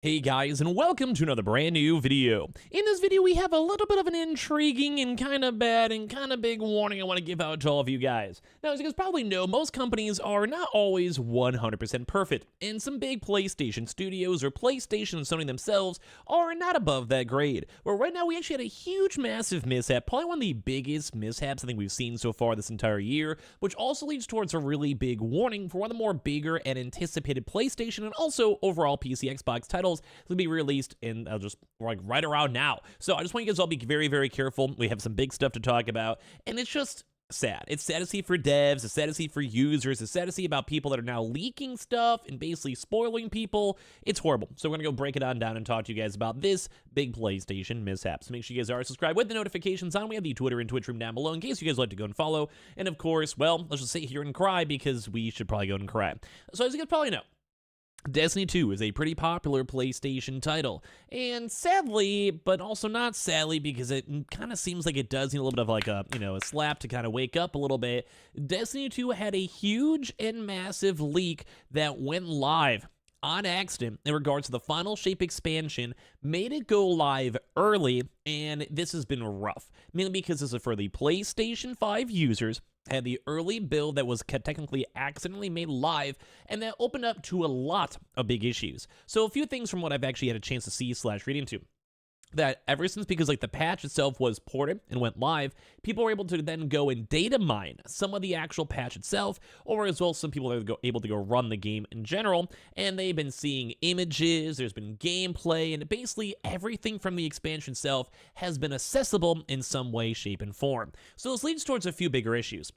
Hey guys, and welcome to another brand new video. In this video, we have a little bit of an intriguing and kind of bad and kind of big warning I want to give out to all of you guys. Now, as you guys probably know, most companies are not always 100% perfect, and some big PlayStation studios or PlayStation and Sony themselves are not above that grade. Where right now we actually had a huge, massive mishap, probably one of the biggest mishaps I think we've seen so far this entire year, which also leads towards a really big warning for one of the more bigger and anticipated PlayStation and also overall PC Xbox titles to be released in just like right around now. So I just want you guys to all be very, very careful. We have some big stuff to talk about, and it's just sad. It's sad to see for devs, it's sad to see for users, it's sad to see about people that are now leaking stuff and basically spoiling people. It's horrible. So we're gonna go break it on down and talk to you guys about this big PlayStation mishap. So make sure you guys are subscribed with the notifications on. We have the Twitter and Twitch room down below in case you guys like to go and follow. And of course, well, let's just sit here and cry because we should probably go and cry. So as you guys probably know, Destiny 2 is a pretty popular PlayStation title, and sadly, but also not sadly because it kind of seems like it does need a little bit of like a slap to kind of wake up a little bit, Destiny 2 had a huge and massive leak that went live on accident in regards to the Final Shape expansion, made it go live early, and this has been rough, mainly because this is for the PlayStation 5 users, had the early build that was technically accidentally made live, and that opened up to a lot of big issues. So a few things from what I've actually had a chance to see / read into. That ever since, because like the patch itself was ported and went live, people were able to then go and data mine some of the actual patch itself, or as well some people are able to go run the game in general, and they've been seeing images, there's been gameplay, and basically everything from the expansion itself has been accessible in some way, shape, and form. So this leads towards a few bigger issues.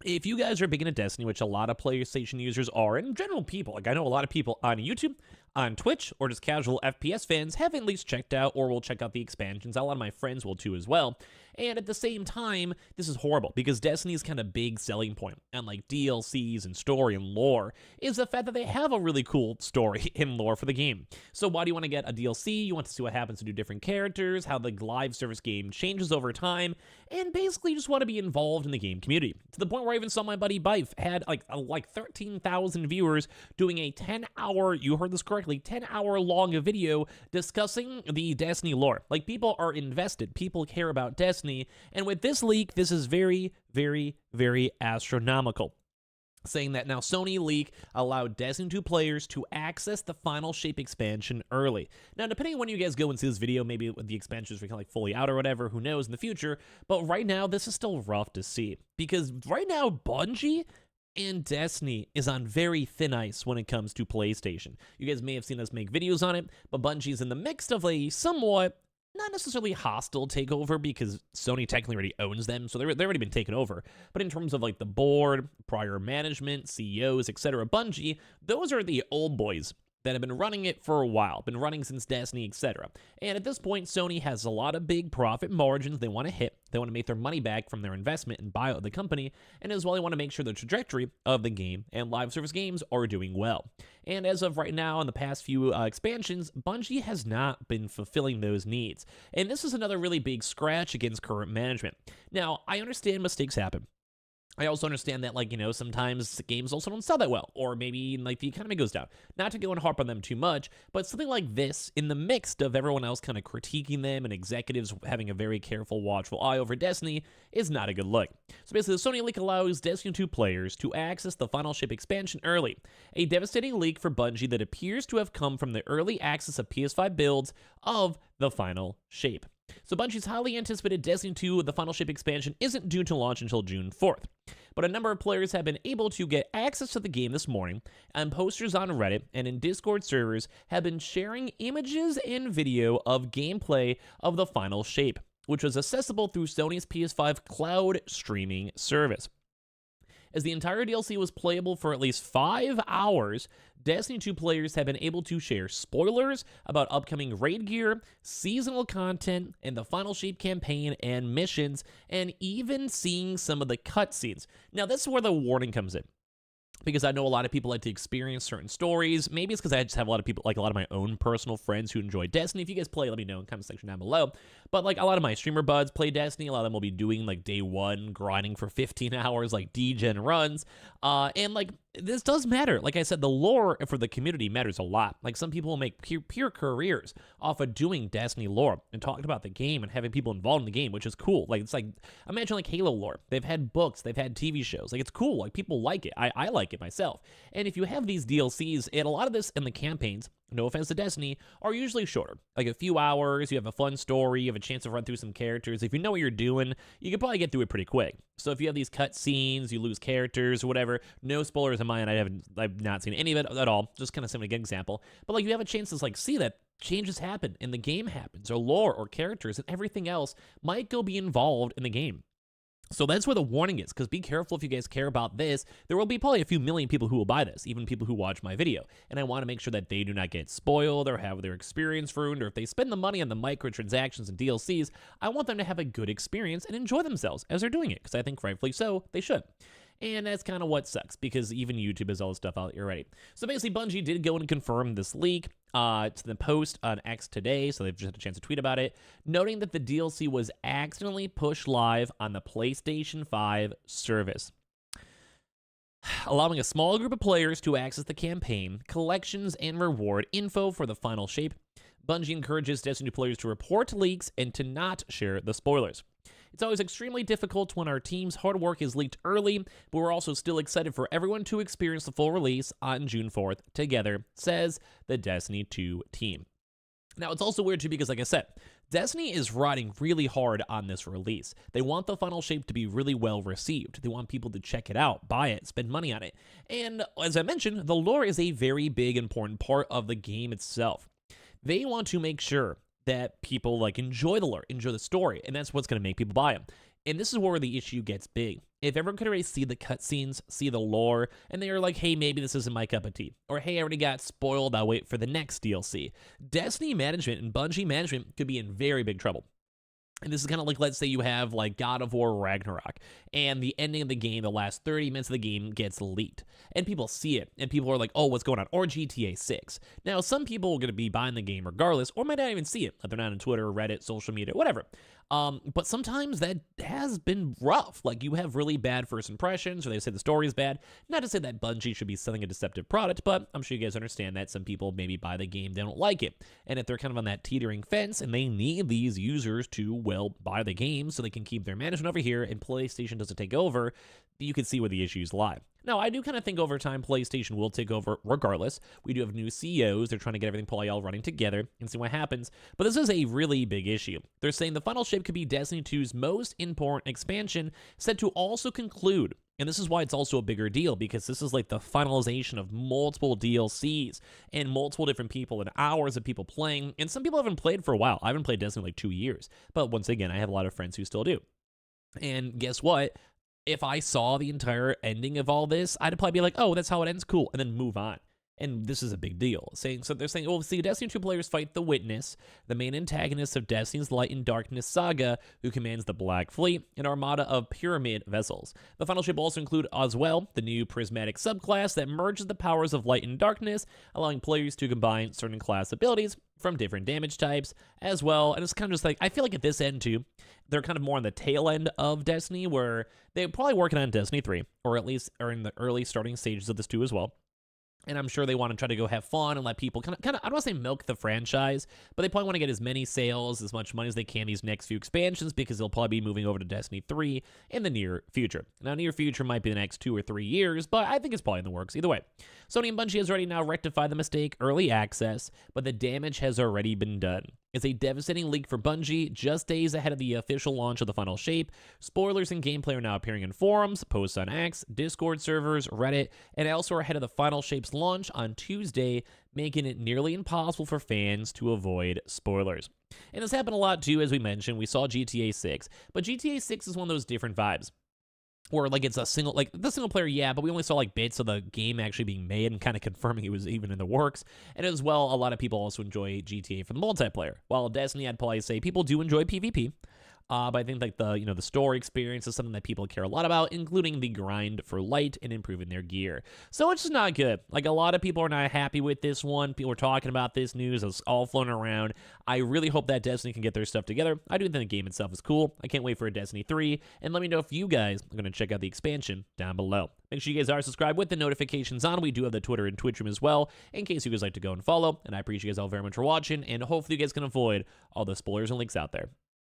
If you guys are big into Destiny, which a lot of PlayStation users are, and general people, like I know a lot of people on YouTube, on Twitch, or just casual FPS fans have at least checked out or will check out the expansions. A lot of my friends will too as well. And at the same time, this is horrible because Destiny's kind of big selling point, and like DLCs and story and lore, is the fact that they have a really cool story and lore for the game. So why do you want to get a DLC? You want to see what happens to do different characters, how the live service game changes over time, and basically just want to be involved in the game community. To the point where I even saw my buddy Bife had like 13,000 viewers doing a 10-hour, you heard this correctly, 10-hour long video discussing the Destiny lore. Like, people are invested, people care about Destiny, and with this leak, this is very, very, very astronomical. Saying that now Sony leak allowed Destiny 2 players to access the Final Shape expansion early. Now, depending on when you guys go and see this video, maybe the expansions are kind of like fully out or whatever, who knows in the future, but right now, this is still rough to see, because right now, Bungie and Destiny is on very thin ice when it comes to PlayStation. You guys may have seen us make videos on it, but Bungie's in the midst of a somewhat, not necessarily hostile takeover, because Sony technically already owns them, so they've already been taken over. But in terms of like the board, prior management, CEOs, etc., Bungie, those are the old boys that have been running it for a while, been running since Destiny, etc. And at this point, Sony has a lot of big profit margins they want to hit. They want to make their money back from their investment and buyout of the company, and as well, they want to make sure the trajectory of the game and live service games are doing well. And as of right now, in the past few expansions, Bungie has not been fulfilling those needs. And this is another really big scratch against current management. Now, I understand mistakes happen. I also understand that, like, sometimes games also don't sell that well, or maybe, like, the economy goes down. Not to go and harp on them too much, but something like this, in the midst of everyone else kind of critiquing them and executives having a very careful, watchful eye over Destiny, is not a good look. So basically, the Sony leak allows Destiny 2 players to access the Final Shape expansion early, a devastating leak for Bungie that appears to have come from the early access of PS5 builds of the Final Shape. So Bungie's highly anticipated Destiny 2, the Final Shape expansion, isn't due to launch until June 4th. But a number of players have been able to get access to the game this morning, and posters on Reddit and in Discord servers have been sharing images and video of gameplay of the Final Shape, which was accessible through Sony's PS5 cloud streaming service. As the entire DLC was playable for at least 5 hours, Destiny 2 players have been able to share spoilers about upcoming raid gear, seasonal content, and the Final Shape campaign and missions, and even seeing some of the cutscenes. Now, this is where the warning comes in, because I know a lot of people like to experience certain stories. Maybe it's because I just have a lot of people, like a lot of my own personal friends who enjoy Destiny. If you guys play, let me know in the comment section down below. But like a lot of my streamer buds play Destiny. A lot of them will be doing like day one, grinding for 15 hours, like degen runs. And like this does matter. Like I said, the lore for the community matters a lot. Like some people make pure careers off of doing Destiny lore and talking about the game and having people involved in the game, which is cool. Like it's like, imagine like Halo lore. They've had books, they've had TV shows. Like it's cool. Like people like it. I like it myself. And if you have these DLCs, and a lot of this in the campaigns, no offense to Destiny, are usually shorter. Like a few hours, you have a fun story, you have a chance to run through some characters. If you know what you're doing, you can probably get through it pretty quick. So if you have these cut scenes, you lose characters or whatever, no spoilers in mine. I've not seen any of it at all. Just kind of simply an example. But like you have a chance to like see that changes happen and the game happens, or lore or characters and everything else might go be involved in the game. So that's where the warning is, because be careful if you guys care about this. There will be probably a few million people who will buy this, even people who watch my video. And I want to make sure that they do not get spoiled or have their experience ruined, or if they spend the money on the microtransactions and DLCs, I want them to have a good experience and enjoy themselves as they're doing it, because I think rightfully so, they should. And that's kind of what sucks, because even YouTube has all this stuff out here already. So basically, Bungie did go and confirm this leak to the post on X today, so they've just had a chance to tweet about it, noting that the DLC was accidentally pushed live on the PlayStation 5 service, allowing a small group of players to access the campaign, collections, and reward info for the final shape. Bungie encourages Destiny players to report leaks and to not share the spoilers. It's always extremely difficult when our team's hard work is leaked early, but we're also still excited for everyone to experience the full release on June 4th together, says the Destiny 2 team. Now, it's also weird too because, like I said, Destiny is riding really hard on this release. They want the final shape to be really well received. They want people to check it out, buy it, spend money on it. And as I mentioned, the lore is a very big, important part of the game itself. They want to make sure that people like enjoy the lore, enjoy the story, and that's what's going to make people buy them. And this is where the issue gets big. If everyone could already see the cutscenes, see the lore, and they are like, hey, maybe this isn't my cup of tea, or hey, I already got spoiled, I'll wait for the next DLC. Destiny management and Bungie management could be in very big trouble. And this is kind of like, let's say you have like God of War Ragnarok, and the ending of the game, the last 30 minutes of the game gets leaked, and people see it, and people are like, oh, what's going on? Or GTA 6. Now, some people are going to be buying the game regardless, or might not even see it, if they're not on Twitter, Reddit, social media, whatever. But sometimes that has been rough. Like, you have really bad first impressions, or they say the story is bad. Not to say that Bungie should be selling a deceptive product, but I'm sure you guys understand that some people maybe buy the game, they don't like it. And if they're kind of on that teetering fence, and they need these users to, well, buy the game so they can keep their management over here, and PlayStation doesn't take over, you can see where the issues lie. Now, I do kind of think over time PlayStation will take over regardless. We do have new CEOs. They're trying to get everything probably all running together and see what happens. But this is a really big issue. They're saying the final shape could be Destiny 2's most important expansion, set to also conclude. And this is why it's also a bigger deal, because this is like the finalization of multiple DLCs and multiple different people and hours of people playing. And some people haven't played for a while. I haven't played Destiny in like 2 years. But once again, I have a lot of friends who still do. And guess what? If I saw the entire ending of all this, I'd probably be like, oh, that's how it ends, cool, and then move on. And this is a big deal. So they're saying, well, see, Destiny 2 players fight the Witness, the main antagonist of Destiny's Light and Darkness saga, who commands the Black Fleet, an armada of pyramid vessels. The final ship will also include, as well, the new prismatic subclass that merges the powers of light and darkness, allowing players to combine certain class abilities from different damage types as well. And it's kind of just like, I feel like at this end too, they're kind of more on the tail end of Destiny, where they're probably working on Destiny 3, or at least are in the early starting stages of this too as well. And I'm sure they want to try to go have fun and let people kind of, I don't want to say milk the franchise, but they probably want to get as many sales, as much money as they can these next few expansions, because they'll probably be moving over to Destiny 3 in the near future. Now, near future might be the next 2 or 3 years, but I think it's probably in the works either way. Sony and Bungie has already now rectified the mistake, early access, but the damage has already been done. It's a devastating leak for Bungie, just days ahead of the official launch of the final shape. Spoilers and gameplay are now appearing in forums, posts on X, Discord servers, Reddit, and elsewhere ahead of the final shape's launch on Tuesday, making it nearly impossible for fans to avoid spoilers. And this happened a lot too, as we mentioned. We saw GTA 6, but GTA 6 is one of those different vibes. Or like it's a single, like the single player, yeah, but we only saw like bits of the game actually being made and kind of confirming it was even in the works. And as well, a lot of people also enjoy GTA for the multiplayer. While Destiny, I'd probably say people do enjoy PvP. but I think like the store experience is something that people care a lot about, including the grind for light and improving their gear. So it's just not good. Like, a lot of people are not happy with this one. People are talking about this news. It's all floating around. I really hope that Destiny can get their stuff together. I do think the game itself is cool. I can't wait for a Destiny 3, and let me know if you guys are going to check out the expansion down below. Make sure you guys are subscribed with the notifications on. We do have the Twitter and Twitch room as well, in case you guys like to go and follow. And I appreciate you guys all very much for watching, and hopefully you guys can avoid all the spoilers and leaks out there.